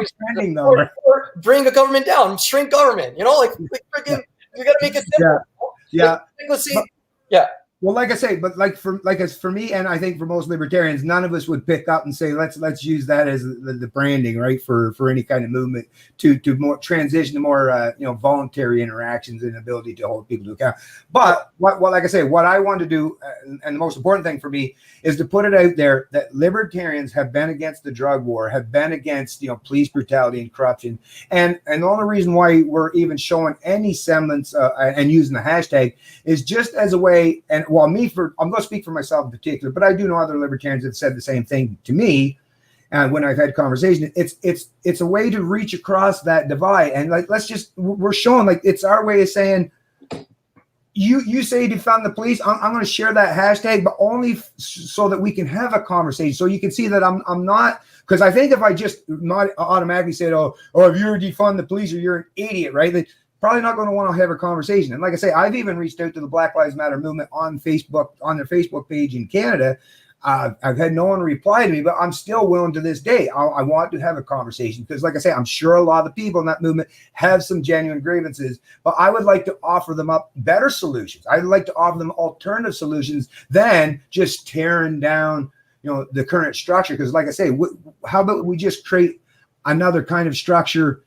Spending though. Or bring the government down, shrink government. Like freaking, you got to make it simple. Yeah. Let's see. Well, like I say, but as for me, and I think for most libertarians, none of us would pick up and say, let's use that as the branding, right, for any kind of movement to more transition to more voluntary interactions and ability to hold people to account. But like I say, what I want to do, and the most important thing for me is to put it out there that libertarians have been against the drug war, have been against police brutality and corruption, and the only reason why we're even showing any semblance and using the hashtag is just as a way. And well, I'm going to speak for myself in particular, but I do know other libertarians that said the same thing to me. And when I've had conversations, it's a way to reach across that divide. And like, we're showing like it's our way of saying, you say defund the police. I'm going to share that hashtag, but only so that we can have a conversation. So you can see that I'm not, because I think if I just not automatically said, oh, if you're defund the police or you're an idiot, right? Probably not going to want to have a conversation. And like I say, I've even reached out to the Black Lives Matter movement on Facebook, on their Facebook page in Canada. I've had no one reply to me, but I'm still willing to this day. I want to have a conversation because, like I say, I'm sure a lot of the people in that movement have some genuine grievances, but I would like to offer them up better solutions. I'd like to offer them alternative solutions than just tearing down, the current structure. Because, like I say, how about we just create another kind of structure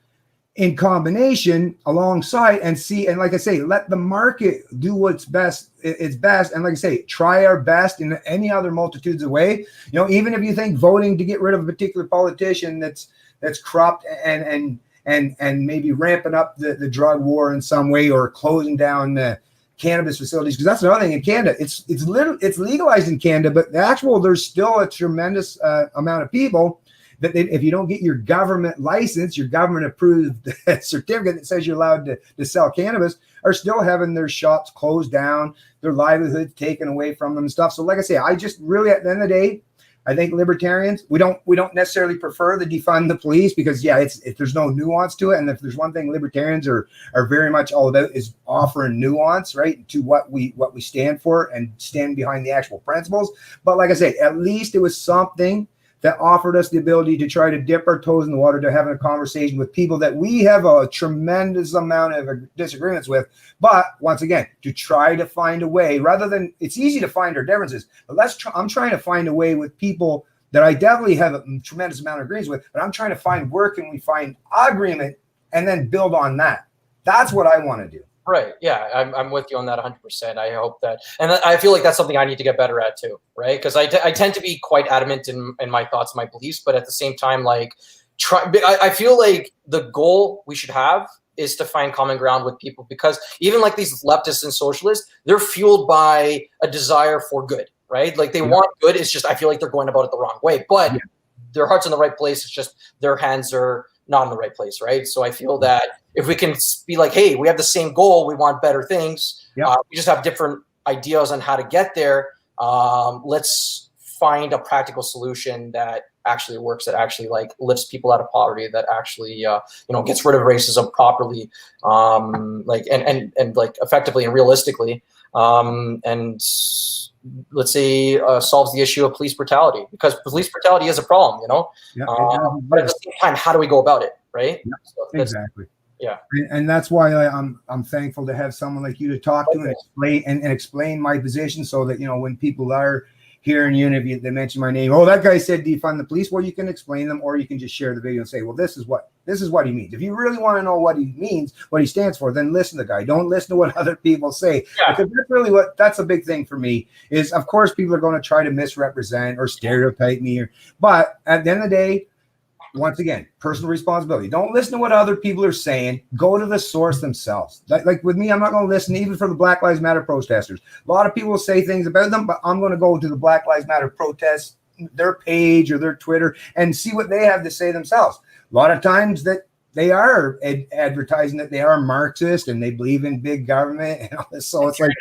in combination alongside and see, and like I say, let the market do what's best. It's best. And like I say, try our best in any other multitudes of way. Even if you think voting to get rid of a particular politician that's corrupt and maybe ramping up the drug war in some way or closing down the cannabis facilities, because that's another thing in Canada. It's legalized in Canada, but there's still a tremendous amount of people that if you don't get your government license, your government approved certificate that says you're allowed to sell cannabis, are still having their shops closed down, their livelihoods taken away from them and stuff. So like I say, I just really, at the end of the day, I think libertarians, we don't necessarily prefer the defund the police, because there's no nuance to it. And if there's one thing libertarians are very much all about, is offering nuance, right, to what we stand for and stand behind the actual principles. But like I say, at least it was something that offered us the ability to try to dip our toes in the water, to having a conversation with people that we have a tremendous amount of disagreements with. But once again, to try to find a way, rather than, it's easy to find our differences, but I'm trying to find a way with people that I definitely have a tremendous amount of agreements with, but I'm trying to find where can we find agreement and then build on that. That's what I want to do. Right. Yeah, I'm with you on that 100%. I hope that, and I feel like that's something I need to get better at too, right? Because I tend to be quite adamant in my thoughts, my beliefs, but at the same time, like, I feel like the goal we should have is to find common ground with people, because even like these leftists and socialists, they're fueled by a desire for good, right? Like they want good. It's just, I feel like they're going about it the wrong way, but their heart's in the right place. It's just their hands are not in the right place, right? So I feel that if we can be like, hey, we have the same goal, we want better things, we just have different ideas on how to get there. Let's find a practical solution that actually works, that actually like lifts people out of poverty, that actually gets rid of racism properly, like and like effectively and realistically, and let's say solves the issue of police brutality, because police brutality is a problem, but at the same time, how do we go about it, right? So Exactly. Yeah, and that's why I'm thankful to have someone like you to talk to and explain my position, so that when people are hearing you, and if they mention my name, oh, that guy said defund the police, well, you can explain them, or you can just share the video and say, well, this is what he means. If you really want to know what he means, what he stands for, then listen to the guy. Don't listen to what other people say, because that's really that's a big thing for me. Is, of course, people are going to try to misrepresent or stereotype me, but at the end of the day, once again, personal responsibility. Don't listen to what other people are saying. Go to the source themselves. Like with me, I'm not going to listen even for the Black Lives Matter protesters. A lot of people will say things about them, but I'm going to go to the Black Lives Matter protest, their page or their Twitter, and see what they have to say themselves. A lot of times that they are advertising that they are Marxist and they believe in big government and all this. So it's like,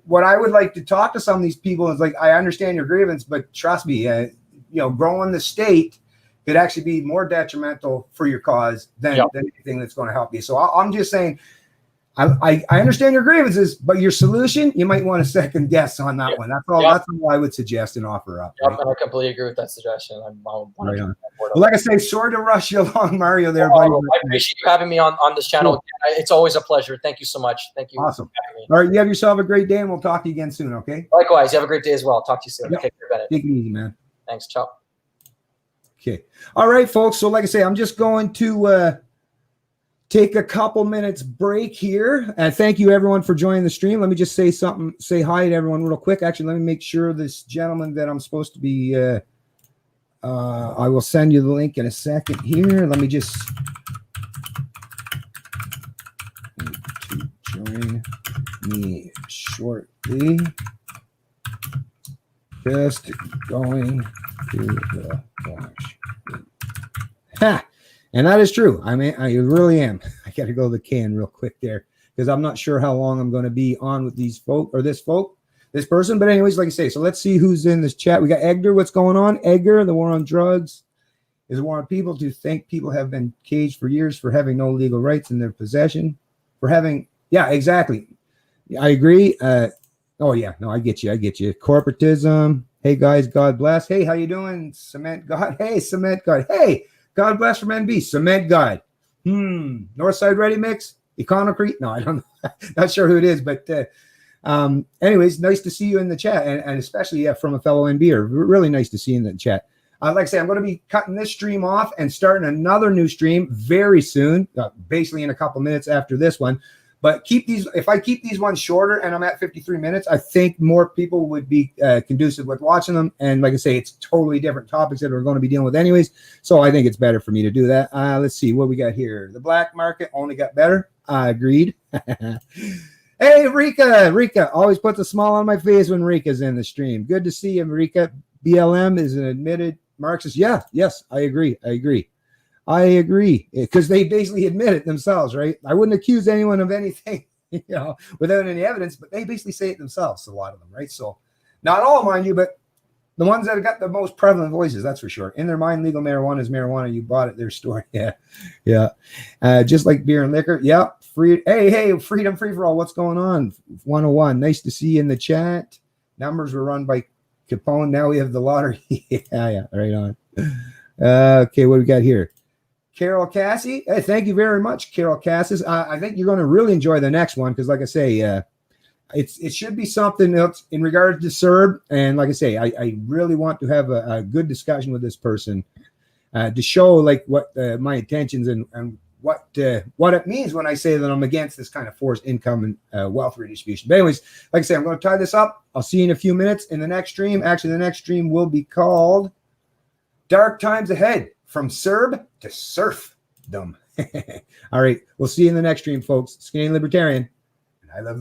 what I would like to talk to some of these people is like, I understand your grievance, but trust me, growing the state could actually be more detrimental for your cause than anything that's going to help you. So I'm just saying, I understand your grievances, but your solution, you might want to second guess on that one. That's all. That's all I would suggest and offer up. Right? And I completely agree with that suggestion. I'm right on. Well, like I say, sorry to rush you along, Mario. There, buddy. I appreciate you having me on this channel. Cool. It's always a pleasure. Thank you so much. Thank you. Awesome. All right, you have yourself a great day, and we'll talk to you again soon. Okay. Likewise. You have a great day as well. Talk to you soon. Yep. Take care, Bennett. Take it easy, man. Thanks. Ciao. Okay. All right, folks. So like I say, I'm just going to take a couple minutes break here. And thank you everyone for joining the stream. Let me just say hi to everyone real quick. Actually, let me make sure this gentleman that I'm supposed to be, I will send you the link in a second here. Let me just join me shortly. Just going to the wash. Ha! And that is true. I mean, I really am. I got to go to the can real quick there because I'm not sure how long I'm going to be on with these this person. But anyways, like I say, so let's see who's in this chat. We got Edgar. What's going on? Edgar, the war on drugs is a war on people to think people have been caged for years for having no legal rights in their possession. Yeah, exactly. I agree. Oh yeah, no, I get you. Corporatism. Hey guys, God bless. Hey, how you doing? Cement God. Hey, Cement God. Hey, God bless from NB. Cement God. Northside Ready Mix. Econocrete. No, I don't know. Not sure who it is, but anyways, nice to see you in the chat, and especially from a fellow NBer. Really nice to see you in the chat. Like I say, I'm going to be cutting this stream off and starting another new stream very soon, basically in a couple minutes after this one. But if I keep these ones shorter and I'm at 53 minutes, I think more people would be conducive with watching them. And like I say, it's totally different topics that we're going to be dealing with anyways. So I think it's better for me to do that. Let's see what we got here. The black market only got better. Agreed. Hey, Rika always puts a smile on my face when Rika's in the stream. Good to see you, Rika. BLM is an admitted Marxists. Yeah, yes, I agree. Because they basically admit it themselves, right? I wouldn't accuse anyone of anything, without any evidence, but they basically say it themselves, a lot of them, right? So not all, mind you, but the ones that have got the most prevalent voices, that's for sure. In their mind, legal marijuana is marijuana. You bought it, their story. Yeah. Just like beer and liquor. Yeah. Hey, freedom, free for all. What's going on? 101. Nice to see you in the chat. Numbers were run by Capone. Now we have the lottery. Yeah. Right on. Okay, what do we got here? Carol Cassie. Hey, thank you very much, Carol Cassis. I think you're going to really enjoy the next one because, like I say, it should be something else in regards to CERB. And like I say, I really want to have a good discussion with this person to show like what my intentions and what it means when I say that I'm against this kind of forced income and wealth redistribution. But anyways, like I say, I'm going to tie this up. I'll see you in a few minutes in the next stream. Actually, the next stream will be called Dark Times Ahead, from CERB to Surfdom. All right, we'll see you in the next stream, folks. Skinny Libertarian, and I love